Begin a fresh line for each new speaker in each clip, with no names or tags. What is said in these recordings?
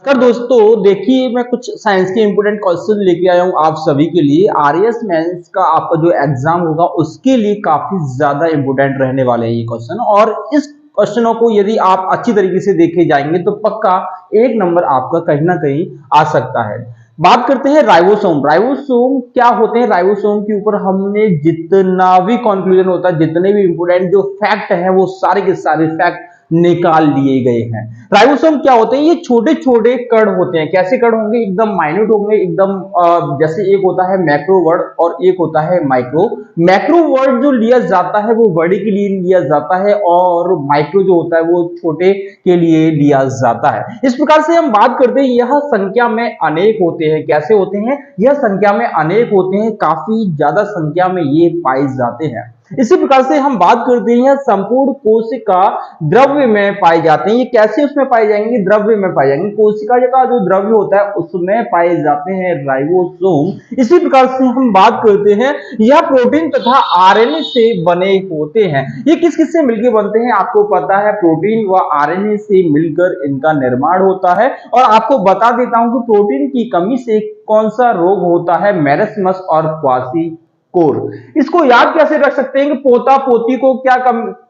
कर दोस्तों देखिए, मैं कुछ साइंस के इंपोर्टेंट क्वेश्चन लेके आया हूँ आप सभी के लिए। आरएएस मेंस का आपका जो एग्जाम होगा उसके लिए काफी ज्यादा इंपोर्टेंट रहने वाले हैं ये क्वेश्चन। और इस क्वेश्चनों को यदि आप अच्छी तरीके से देखे जाएंगे तो पक्का एक नंबर आपका कहीं ना कहीं आ सकता है। बात करते हैं राइबोसोम। राइबोसोम क्या होते हैं? राइबोसोम के ऊपर हमने जितना भी कंक्लूजन होता है, जितने भी इंपोर्टेंट जो फैक्ट है वो सारे के सारे फैक्ट निकाल लिए गए हैं। राइबोसोम क्या होते हैं? ये छोटे छोटे कण होते हैं। कैसे कण होंगे? एकदम माइन्यूट होंगे, एकदम जैसे एक होता है मैक्रो वर्ड और एक होता है माइक्रो। मैक्रो वर्ड जो लिया जाता है वो बड़े के लिए लिया जाता है और माइक्रो जो होता है वो छोटे के लिए लिया जाता है। इस प्रकार से हम बात करते हैं, यह संख्या में अनेक होते हैं। कैसे होते हैं? यह संख्या में अनेक होते हैं, काफी ज्यादा संख्या में ये पाए जाते हैं। इसी प्रकार से हम बात करते हैं संपूर्ण कोशिका द्रव्य में पाए जाते हैं। ये कैसे उसमें पाए जाएंगे? द्रव्य में पाए जाएंगे। कोशिका का जो द्रव्य होता है उसमें पाए जाते हैं राइबोसोम। इसी प्रकार से हम बात करते हैं, यह प्रोटीन तथा आरएनए से बने होते हैं। ये किस किस से मिलकर बनते हैं? आपको पता है, प्रोटीन व आरएनए से मिलकर इनका निर्माण होता है। और आपको बता देता हूं कि प्रोटीन की कमी से कौन सा रोग होता है? मेरस्मस और क्वासी कोर। इसको याद कैसे रख सकते हैं कि पोता पोती को क्या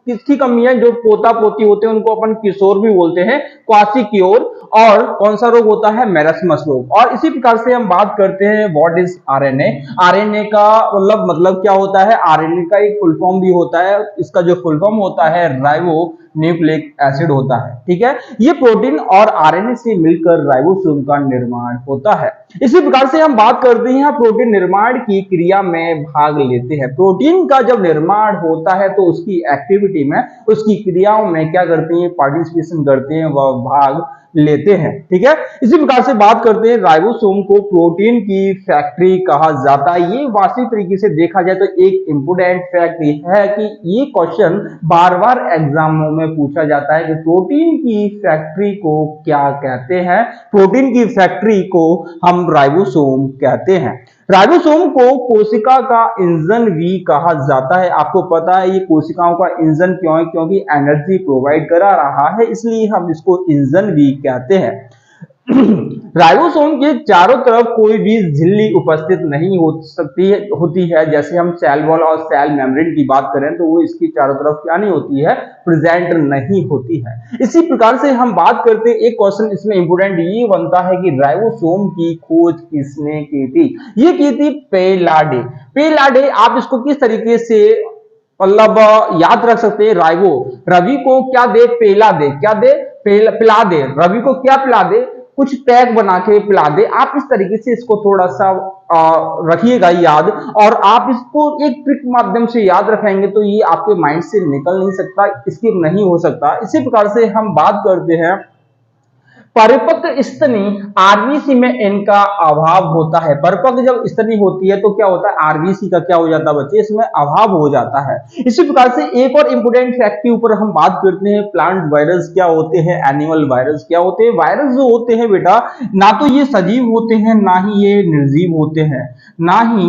किसकी कमी है? जो पोता पोती होते हैं उनको अपन किशोर भी बोलते हैं, क्वासी क्योर। और कौन सा रोग होता है? मेरस्मस रोग। और इसी प्रकार से हम बात करते हैं व्हाट इज आरएनए। आरएनए का मतलब क्या होता है? आरएनए का एक फुल फॉर्म भी होता है। इसका जो फुल फॉर्म होता है राइबो न्यूक्लिक एसिड होता है। ठीक है, ये प्रोटीन और आरएनए से मिलकर राइबोसोम का निर्माण होता है। इसी प्रकार से हम बात करते हैं प्रोटीन निर्माण की क्रिया में भाग लेते हैं। प्रोटीन का जब निर्माण होता है तो उसकी एक्टिविटी में, उसकी क्रियाओं में क्या करते हैं? पार्टिसिपेशन करते हैं, वह भाग लेते हैं। ठीक है, इसी प्रकार से बात करते हैं, राइबोसोम को प्रोटीन की फैक्ट्री कहा जाता है। ये वास्तविक तरीके से देखा जाए तो एक इंपोर्टेंट फैक्ट है कि ये क्वेश्चन बार बार एग्जामों में पूछा जाता है कि प्रोटीन की फैक्ट्री को क्या कहते हैं? प्रोटीन की फैक्ट्री को हम राइबोसोम कहते हैं। राइबोसोम को कोशिका का इंजन भी कहा जाता है। आपको पता है ये कोशिकाओं का इंजन क्यों है? क्योंकि एनर्जी प्रोवाइड करा रहा है, इसलिए हम इसको इंजन भी कहते हैं। राइबोसोम के चारों तरफ कोई भी झिल्ली उपस्थित नहीं होती है। जैसे हम सेल वॉल और सेल मेम्ब्रेन की बात करें तो वो इसकी चारों तरफ क्या नहीं होती है? प्रेजेंट नहीं होती है। इसी प्रकार से हम बात करते हैं, एक क्वेश्चन इसमें इंपोर्टेंट ये बनता है कि राइबोसोम की खोज किसने की थी? ये की थी पेलाडे। पेलाडे आप इसको किस तरीके से याद रख सकते हैं? राइबो रवि को क्या दे? पेला दे। क्या दे? पिला दे। रवि को क्या पिला दे? कुछ पैक बना के पिला दे। आप इस तरीके से इसको थोड़ा सा रखिएगा याद, और आप इसको एक ट्रिक माध्यम से याद रखेंगे तो ये आपके माइंड से निकल नहीं सकता, स्किप नहीं हो सकता। इसी प्रकार से हम बात करते हैं, परिपक्व स्तनी आरबीसी में इनका अभाव होता है। परिपक्व जब स्तनी होती है तो क्या होता है? आरबीसी का क्या हो जाता है बच्चे? इसमें अभाव हो जाता है। इसी प्रकार से एक और इंपोर्टेंट फैक्ट के ऊपर हम बात करते हैं, प्लांट वायरस क्या होते हैं, एनिमल वायरस क्या होते हैं। वायरस जो होते हैं बेटा, ना तो ये सजीव होते हैं ना ही ये निर्जीव होते हैं, ना ही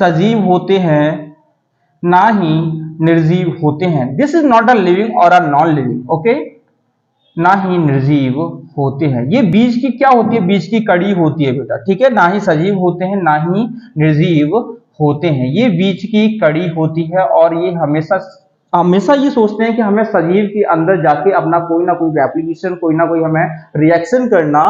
सजीव होते हैं ना ही निर्जीव होते हैं। This is not a living और अ नॉन लिविंग, ओके, ना ही निर्जीव होते हैं। ये बीज की क्या होती है? बीज की कड़ी होती है बेटा। ठीक है, ना ही सजीव होते हैं ना ही निर्जीव होते हैं, ये बीज की कड़ी होती है। और ये हमेशा हमेशा ये सोचते हैं कि हमें शरीर के अंदर जाके अपना कोई ना कोई एप्लीकेशन, कोई ना कोई हमें रिएक्शन करना,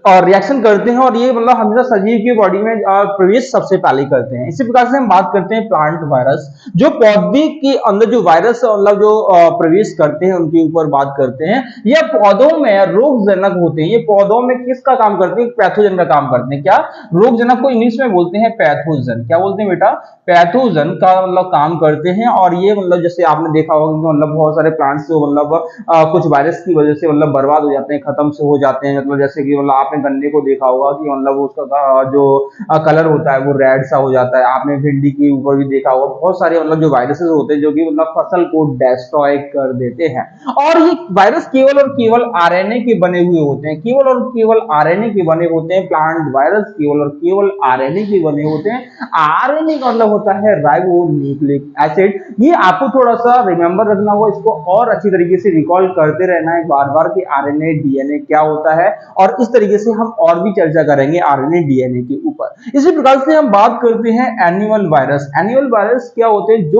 और रिएक्शन करते हैं, और ये हमेशा सजीव की बॉडी में प्रवेश सबसे पहले करते हैं। इसी प्रकार से हम बात करते हैं प्लांट वायरस, जो पौधे के अंदर जो वायरस जो प्रवेश करते हैं उनके ऊपर बात करते हैं। यह पौधों में रोगजनक होते हैं। ये पौधों में किसका काम करते हैं? पैथोजन का काम करते हैं। क्या? रोगजनक को इंग्लिश में बोलते हैं पैथोजन। क्या बोलते हैं बेटा? पैथोजन का काम करते हैं। और ये जैसे आपने देखा होगा कि बहुत सारे प्लांट्स जो कुछ वायरस की वजह से बर्बाद हो जाते हैं, खत्म से हो जाते हैं। जैसे कि आपने गन्ने को देखा होगा कि मतलब उसका जो कलर होता है वो रेड सा हो जाता है। आपने भिंडी के ऊपर भी देखा होगा, बहुत सारे मतलब जो वायरसेस होते हैं जो कि मतलब फसल को डिस्ट्रॉय कर देते हैं। और ये वायरस केवल और केवल आरएनए के बने हुए होते हैं, केवल और केवल आरएनए के बने होते हैं। प्लांट वायरस केवल और केवल आरएनए के बने होते हैं। आरएनए का मतलब होता है राइबो न्यूक्लिक एसिड। ये आपको थोड़ा सा रिमेंबर रखना होगा, इसको और अच्छी तरीके से रिकॉल करते रहना है बार बार कि आरएनए डीएनए क्या होता है, और इस तरीके से हम और भी चर्चा करेंगे आरएनए डीएनए के ऊपर। इसी प्रकार से हम बात करते हैं एनिमल वायरस। एनिमल वायरस क्या होते हैं?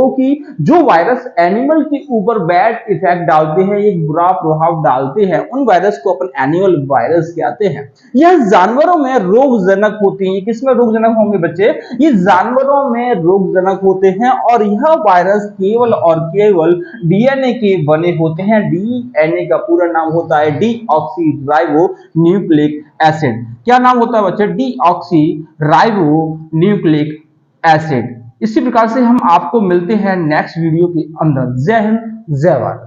जो वायरस एनिमल के ऊपर बैड इफेक्ट डालते हैं, एक बुरा प्रभाव डालते हैं, उन वायरस को अपन एनिमल वायरस कहते हैं। यह जानवरों में रोगजनक होती है। किसमें रोगजनक होंगे बच्चे? ये जानवरों में रोगजनक होते हैं, और यह वायरस केवल और केवल डीएनए के बने होते हैं। डीएनए का पूरा नाम होता है डीऑक्सी राइबो न्यूक्लिक एसिड। क्या नाम होता है बच्चे? Deoxy ribo nucleic acid. इसी प्रकार से हम आपको मिलते हैं नेक्स्ट वीडियो के अंदर। जय हिंद, जय भारत।